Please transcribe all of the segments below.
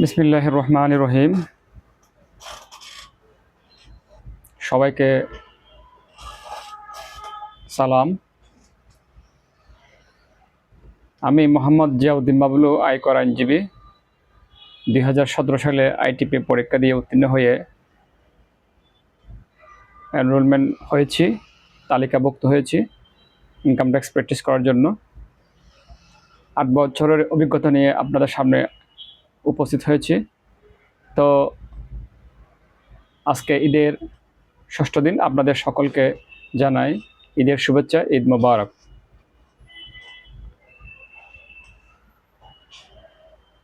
বিসমিল্লাহির রহমানির রহিম। সবাইকে সালাম। আমি মোহাম্মদ জিয়াউদ্দিন বাবলু, আয়কর আইনজীবী। 2017 সালে আইটিপি পরীক্ষা দিয়ে উত্তীর্ণ হয়ে এনরোলমেন্ট হয়েছি, তালিকাভুক্ত হয়েছি ইনকাম ট্যাক্স প্র্যাকটিস করার জন্য। 8 বছরের অভিজ্ঞতা নিয়ে আপনাদের সামনে উপস্থিত হয়েছি। তো আজকে ঈদের 6ষ্ঠ দিন, আপনাদের সকলকে জানাই ঈদের শুভেচ্ছা, ঈদ মোবারক।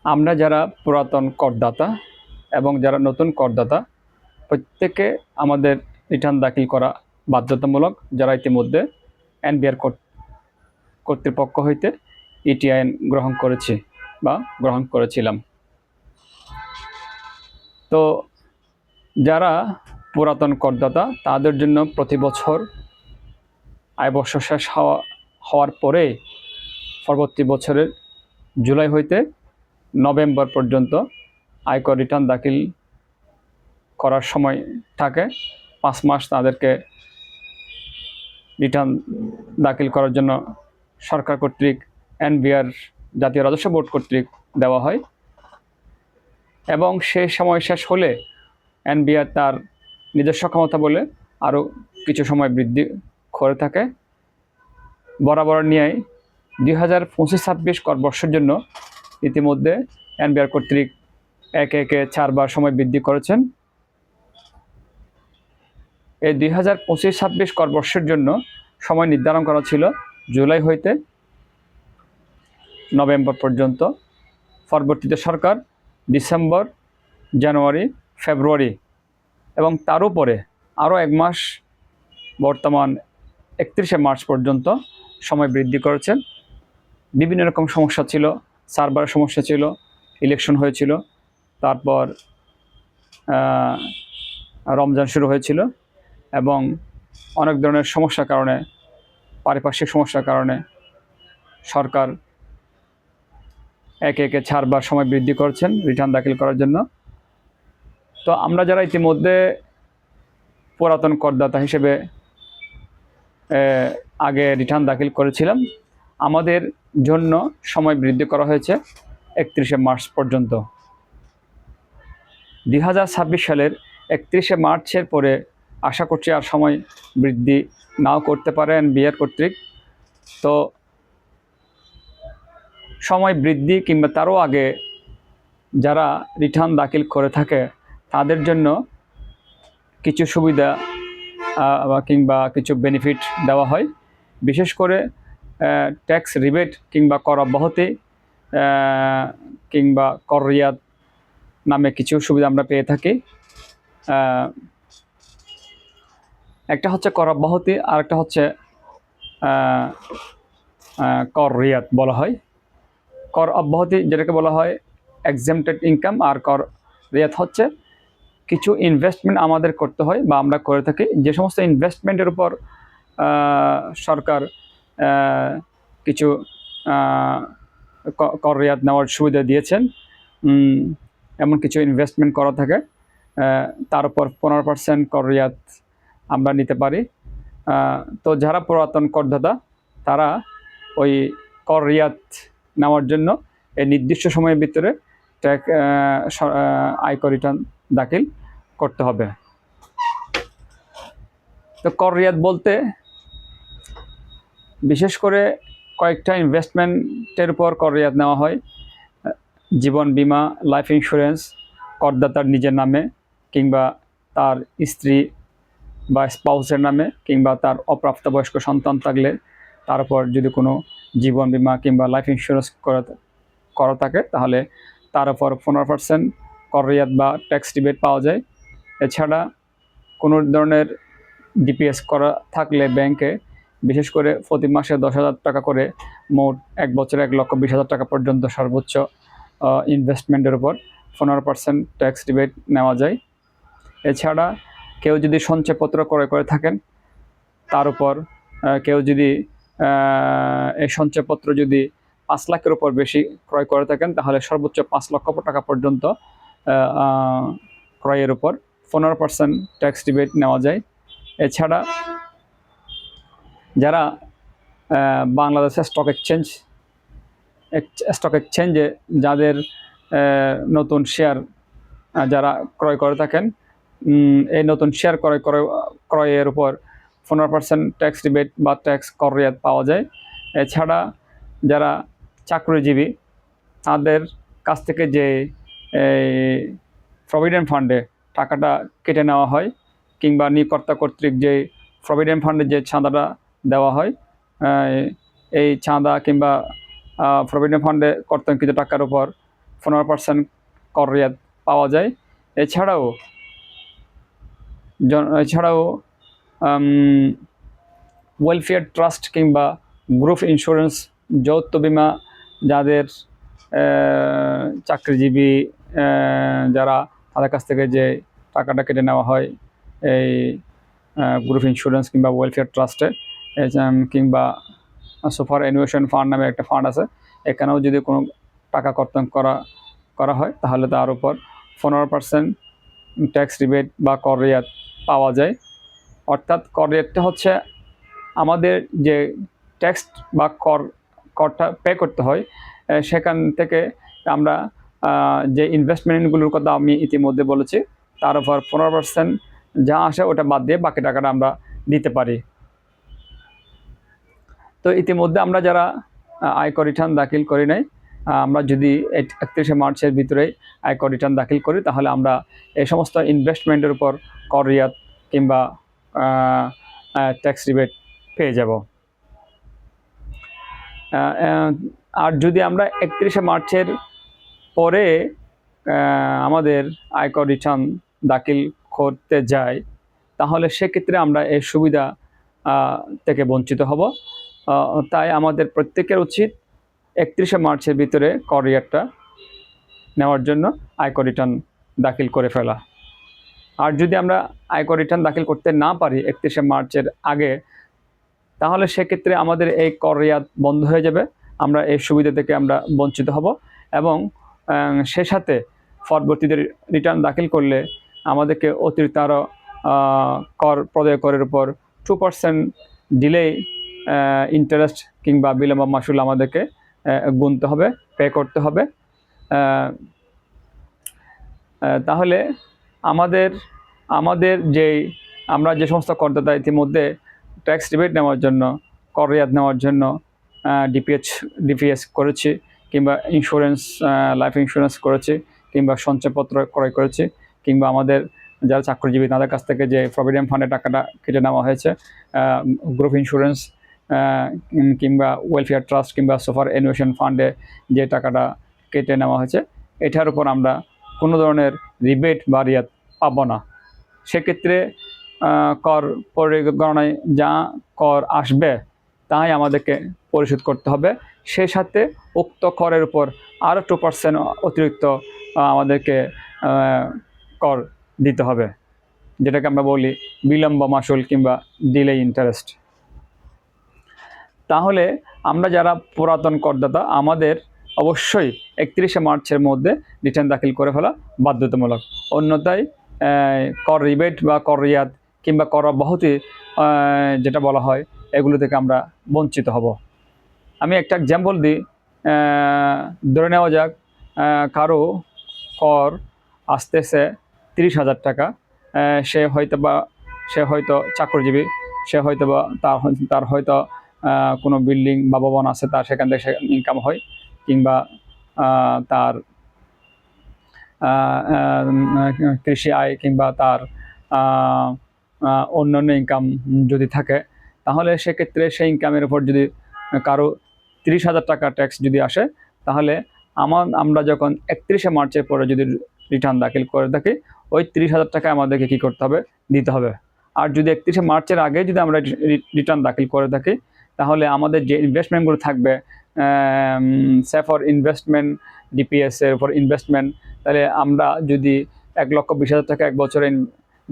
আমরা যারা পুরাতন করদাতা এবং যারা নতুন করদাতা, প্রত্যেকে আমাদের রিটার্ন দাখিল করা বাধ্যতামূলক। যারা ইতিমধ্যে এনবিআর কর্তৃপক্ষ হইতে ইটিআইএন গ্রহণ করেছি বা গ্রহণ করেছিলাম। তো যারা পুরাতন করদাতা, তাদের জন্য প্রতি বছর আয় বর্ষ শেষ হওয়ার পরে পরবর্তী বছরের জুলাই হইতে নভেম্বর পর্যন্ত আয়কর রিটার্ন দাখিল করার সময় থাকে। 5 মাস তাদেরকে রিটার্ন দাখিল করার জন্য সরকার কর্তৃক এনবিআর জাতীয় রাজস্ব বোর্ড কর্তৃক দেওয়া হয়, এবং সেই সময় শেষ হলে এনবিআর তার নিজস্ব ক্ষমতা বলে আরও কিছু সময় বৃদ্ধি করে থাকে। বরাবর নিয়ে 2025-26 কর বর্ষের জন্য ইতিমধ্যে এনবিআর কর্তৃক একে 4 বার সময় বৃদ্ধি করেছেন। এই 2025-26 কর বর্ষের জন্য সময় নির্ধারণ করা ছিল জুলাই হইতে নভেম্বর পর্যন্ত। পরবর্তীতে সরকার ডিসেম্বর, জানুয়ারি, ফেব্রুয়ারি এবং তার উপরে আরও 1 মাস, বর্তমান 31শে মার্চ পর্যন্ত সময় বৃদ্ধি করেছেন। বিভিন্ন রকম সমস্যা ছিল, সার্ভারের সমস্যা ছিল, ইলেকশন হয়েছিল, তারপর রমজান শুরু হয়েছিল, এবং অনেক ধরনের সমস্যার কারণে, পারিপার্শ্বিক সমস্যার কারণে সরকার একে 4 বার সময় বৃদ্ধি করছেন রিটার্ন দাখিল করার জন্য। তো আমরা যারা ইতিমধ্যে পুরাতন করদাতা হিসেবে আগে রিটার্ন দাখিল করেছিলাম, আমাদের জন্য সময় বৃদ্ধি করা হয়েছে 31শে মার্চ পর্যন্ত। 2026 সালের 31শে মার্চের পরে আশা করছি আর সময় বৃদ্ধি নাও করতে পারে এনবিআর কর্তৃক। তো সময় বৃদ্ধি কিংবা তারও আগে যারা রিটার্ন দাখিল করে থাকে, তাদের জন্য কিছু সুবিধা কিংবা কিছু বেনিফিট দেওয়া হয়। বিশেষ করে ট্যাক্স রিবেট কিংবা কর অব্যাহতি কিংবা কর রিয়াদ নামে কিছু সুবিধা আমরা পেয়ে থাকি। একটা হচ্ছে কর অব্যাহতি, আর একটা হচ্ছে কর রিয়াদ বলা হয়। কর অব্যাহতি যেটাকে বলা হয় এক্সেমটেড ইনকাম, আর কর রিয়াদ হচ্ছে কিছু ইনভেস্টমেন্ট আমাদের করতে হয় বা আমরা করে থাকি। যে সমস্ত ইনভেস্টমেন্টের উপর সরকার কিছু কর রিয়াদ নেওয়ার সুবিধা দিয়েছেন, এমন কিছু ইনভেস্টমেন্ট করা থাকে, তার উপর 15% কর রিয়াদ আমরা নিতে পারি। তো যারা পুরাতন করদাতা, তারা ওই কর রিয়াদ নেওয়ার জন্য এই নির্দিষ্ট সময়ের ভিতরে আয়কর রিটার্ন দাখিল করতে হবে। তো কর রিয়াদ বলতে বিশেষ করে কয়েকটা ইনভেস্টমেন্টের উপর কর রিয়াদ নেওয়া হয়। জীবন বীমা, লাইফ ইন্স্যুরেন্স করদাতার নিজের নামে কিংবা তার স্ত্রী বা স্পাউসের নামে, কিংবা তার অপ্রাপ্তবয়স্ক সন্তান থাকলে তার উপর যদি কোনো জীবন বীমা কিংবা লাইফ ইন্স্যুরেন্স করা থাকে, তাহলে তার উপর 15% কর রিয়াদ বা ট্যাক্স রিবেট পাওয়া যায়। এছাড়া কোনো ধরনের ডিপিএস করা থাকলে ব্যাংকে, বিশেষ করে প্রতি মাসে 10,000 টাকা করে, মোট 1 বছরে 1,20,000 টাকা পর্যন্ত সর্বোচ্চ ইনভেস্টমেন্টের উপর 15% ট্যাক্স রিবেট নেওয়া যায়। এছাড়া কেউ যদি সঞ্চয়পত্র ক্রয় করে থাকেন, তার উপর কেউ যদি এই সঞ্চয়পত্র যদি 5 লাখের উপর বেশি ক্রয় করে থাকেন তাহলে সর্বোচ্চ 5 লক্ষ টাকা পর্যন্ত ক্রয়ের উপর 15% ট্যাক্স রিবেট নেওয়া যায়। এছাড়া যারা বাংলাদেশের স্টক এক্সচেঞ্জে যাদের নতুন শেয়ার যারা ক্রয় করে থাকেন, এই নতুন শেয়ার ক্রয়ের উপর 15% ট্যাক্স রিবেট বা ট্যাক্স কর রিয়াত পাওয়া যায়। এছাড়া যারা চাকরিজীবী তাদের কাছ থেকে যে প্রভিডেন্ট ফান্ডে টাকাটা কেটে নেওয়া হয় কিংবা নিয়োগকর্তা কর্তৃক যে প্রভিডেন্ট ফান্ডে যে চাঁদাটা দেওয়া হয়, এই চাঁদা কিংবা প্রভিডেন্ট ফান্ডে কর্তনকৃত টাকার উপর 15% কর রিয়াত পাওয়া যায়। এছাড়াও ওয়েলফেয়ার ট্রাস্ট কিংবা গ্রুপ ইন্স্যুরেন্স, যৌথ বিমা যাদের চাকরিজীবী যারা তাদের কাছ থেকে যে টাকাটা কেটে নেওয়া হয় এই গ্রুপ ইন্স্যুরেন্স কিংবা ওয়েলফেয়ার ট্রাস্টে কিংবা সুপার অ্যানুয়েশন ফান্ড নামে একটা ফান্ড আছে, এখানেও যদি কোনো টাকা কর্তন করা হয় তাহলে তার উপর 15% ট্যাক্স রিবেট বা কর রিয়াত পাওয়া যায়। অর্থাৎ কর রিয়াতটা হচ্ছে আমাদের যে ট্যাক্স বা করটা পে করতে হয় সেখান থেকে আমরা যে ইনভেস্টমেন্টগুলোর কথা আমি ইতিমধ্যে বলেছি তার উপর 15% যা আসে ওটা বাদ দিয়ে বাকি টাকাটা আমরা দিতে পারি। তো ইতিমধ্যে আমরা যারা আয়কর রিটার্ন দাখিল করি নাই, আমরা যদি 31শে মার্চের ভিতরে আয়কর রিটার্ন দাখিল করি তাহলে আমরা এই সমস্ত ইনভেস্টমেন্টের উপর কর রিয়াত কিংবা ট্যাক্স রিবেট পেয়ে যাব। আর যদি আমরা 31শে মার্চের পরে আমাদের আয়কর রিটার্ন দাখিল করতে যাই তাহলে সেক্ষেত্রে আমরা এই সুবিধা থেকে বঞ্চিত হব। তাই আমাদের প্রত্যেকের উচিত 31শে মার্চের ভিতরে কর রিয়াতটা নেওয়ার জন্য আয়কর রিটার্ন দাখিল করে ফেলা। আর যদি আমরা আয়কর রিটার্ন দাখিল করতে না পারি 31শে মার্চের আগে তাহলে সেক্ষেত্রে আমাদের এই কর রিয়াত বন্ধ হয়ে যাবে, আমরা এই সুবিধা থেকে আমরা বঞ্চিত হব এবং সে সাথে পরবর্তীতে রিটার্ন দাখিল করলে আমাদেরকে অতিরিক্ত আরও কর প্রদেয় করের উপর 2% ডিলে ইন্টারেস্ট কিংবা বিলম্ব মাশুল আমাদেরকে গুনতে হবে, পে করতে হবে। তাহলে আমাদের আমরা যে সমস্ত করদাতা ইতিমধ্যে ট্যাক্স রিবেট নেওয়ার জন্য, কর রিয়াত নেওয়ার জন্য ডিপিএস করেছি কিংবা ইন্স্যুরেন্স, লাইফ ইন্স্যুরেন্স করেছি কিংবা সঞ্চয়পত্র ক্রয় করেছি কিংবা আমাদের যারা চাকরিজীবী তাদের কাছ থেকে যে প্রভিডেন্ট ফান্ডে টাকাটা কেটে নেওয়া হয়েছে, গ্রুপ ইন্স্যুরেন্স কিংবা ওয়েলফেয়ার ট্রাস্ট কিংবা সুপার অ্যানুয়েশন ফান্ডে যে টাকাটা কেটে নেওয়া হয়েছে এটার উপর আমরা কোনো ধরনের রিবেট বা রিয়াত পাবো না। সেক্ষেত্রে কর পরিগণনায় যা কর আসবে তাই আমাদেরকে পরিশোধ করতে হবে। সেই সাথে উক্ত করের উপর আরও 2% অতিরিক্ত আমাদেরকে কর দিতে হবে, যেটাকে আমরা বলি বিলম্ব মাশুল কিংবা ডিলে ইন্টারেস্ট। তাহলে আমরা যারা পুরাতন করদাতা আমাদের অবশ্যই 31শে মার্চের মধ্যে রিটার্ন দাখিল করে ফেলা বাধ্যতামূলক, অন্যথায় কর রিবেট বা কর রিয়াত কিংবা কর অব্যাহতি যেটা বলা হয় এগুলো থেকে আমরা বঞ্চিত হব। আমি একটা এক্সাম্পল দিই, ধরে নেওয়া যাক কারো কর আসতেছে 30,000 টাকা, সে হয়তো চাকরিজীবী, সে হয়তো বা তার হয়তো কোনো বিল্ডিং বা ভবন আছে তার সেখান থেকে ইনকাম হয় কিংবা তার কৃষি আয় কিংবা তার অন্যান্য ইনকাম যদি থাকে তাহলে সেক্ষেত্রে সেই ইনকামের উপর যদি কারো 30,000 টাকা ট্যাক্স যদি আসে তাহলে আমরা যখন 31শে মার্চের পরে যদি রিটার্ন দাখিল করে থাকি ওই 30,000 টাকা আমাদেরকে কী করতে হবে, দিতে হবে। আর যদি 31শে মার্চের আগে যদি আমরা রিটার্ন দাখিল করে থাকি তাহলে আমাদের যে ইনভেস্টমেন্টগুলো থাকবে, সেফর ইনভেস্টমেন্ট, ডিপিএসের উপর ইনভেস্টমেন্ট, তাহলে আমরা যদি 1,20,000 টাকা এক বছরে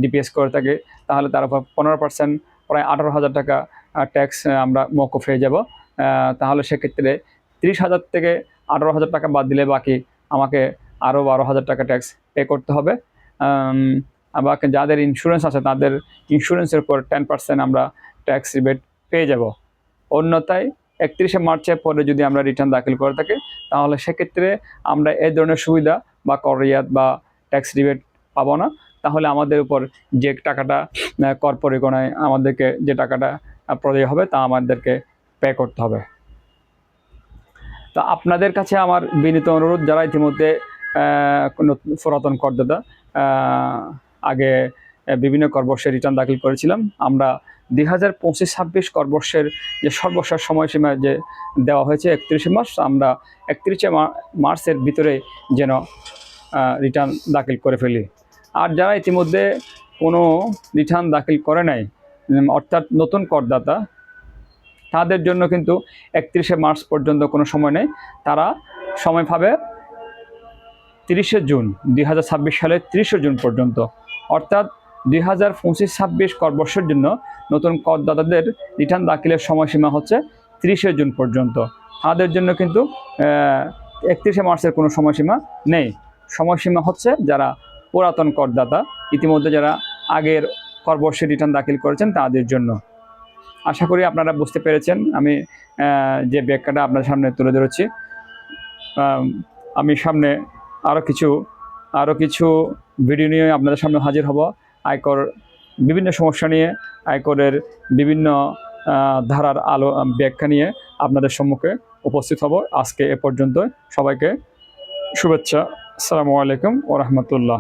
ডিপিএস করে থাকি তাহলে তার উপর 15% প্রায় 18,000 টাকা ট্যাক্স আমরা মওকুফ হয়ে যাব। তাহলে সেক্ষেত্রে 30,000 থেকে 18,000 টাকা বাদ দিলে বাকি আমাকে আরও 12,000 টাকা ট্যাক্স পে করতে হবে। আবার যাদের ইন্স্যুরেন্স আছে তাদের ইন্স্যুরেন্সের উপর 10% আমরা ট্যাক্স রিবেট পেয়ে যাব। অন্যথায় 31শে মার্চের পরে যদি আমরা রিটার্ন দাখিল করে থাকি তাহলে সেক্ষেত্রে আমরা এই ধরনের সুবিধা বা কর রিয়াত বা ট্যাক্স রিবেট পাবো না। তাহলে আমাদের উপর যে টাকাটা কর পরিগণায় আমাদেরকে যে টাকাটা প্রদেয় হবে তা আমাদেরকে পে করতে হবে। তো আপনাদের কাছে আমার বিনীত অনুরোধ, যারা ইতিমধ্যে পুরাতন করদাতা আগে বিভিন্ন করবর্ষে রিটার্ন দাখিল করেছিলাম, আমরা 2025-26 করবর্ষের যে সর্বশেষ সময়সীমা যে দেওয়া হয়েছে 31শে মার্চ, আমরা 31শে মার্চের ভিতরে যেন রিটার্ন দাখিল করে ফেলি। আর যারা ইতিমধ্যে কোনো রিটার্ন দাখিল করে নাই, অর্থাৎ নতুন করদাতা, তাদের জন্য কিন্তু 31শে মার্চ পর্যন্ত কোনো সময় নেই। তারা সময় পাবে 30শে জুন 2026 সালের 30শে জুন পর্যন্ত। অর্থাৎ 2025-26 করবর্ষের জন্য নতুন করদাতাদের রিটার্ন দাখিলের সময়সীমা হচ্ছে 30শে জুন পর্যন্ত। তাদের জন্য কিন্তু 31শে মার্চের কোনো সময়সীমা নেই। সময়সীমা হচ্ছে যারা পুরাতন করদাতা, ইতিমধ্যে যারা আগের করবর্ষে রিটার্ন দাখিল করেছেন তাদের জন্য। আশা করি আপনারা বুঝতে পেরেছেন আমি যে ব্যাখ্যাটা আপনাদের সামনে তুলে ধরেছি। আমি সামনে আরও কিছু ভিডিও নিয়ে আপনাদের সামনে হাজির হব। আয়কর বিভিন্ন সমস্যা নিয়ে, আয়করের বিভিন্ন ধারার ব্যাখ্যা নিয়ে আপনাদের সম্মুখে উপস্থিত হব। আজকে এ পর্যন্ত। সবাইকে শুভেচ্ছা। আসসালামু আলাইকুম ওয়া রাহমাতুল্লাহ।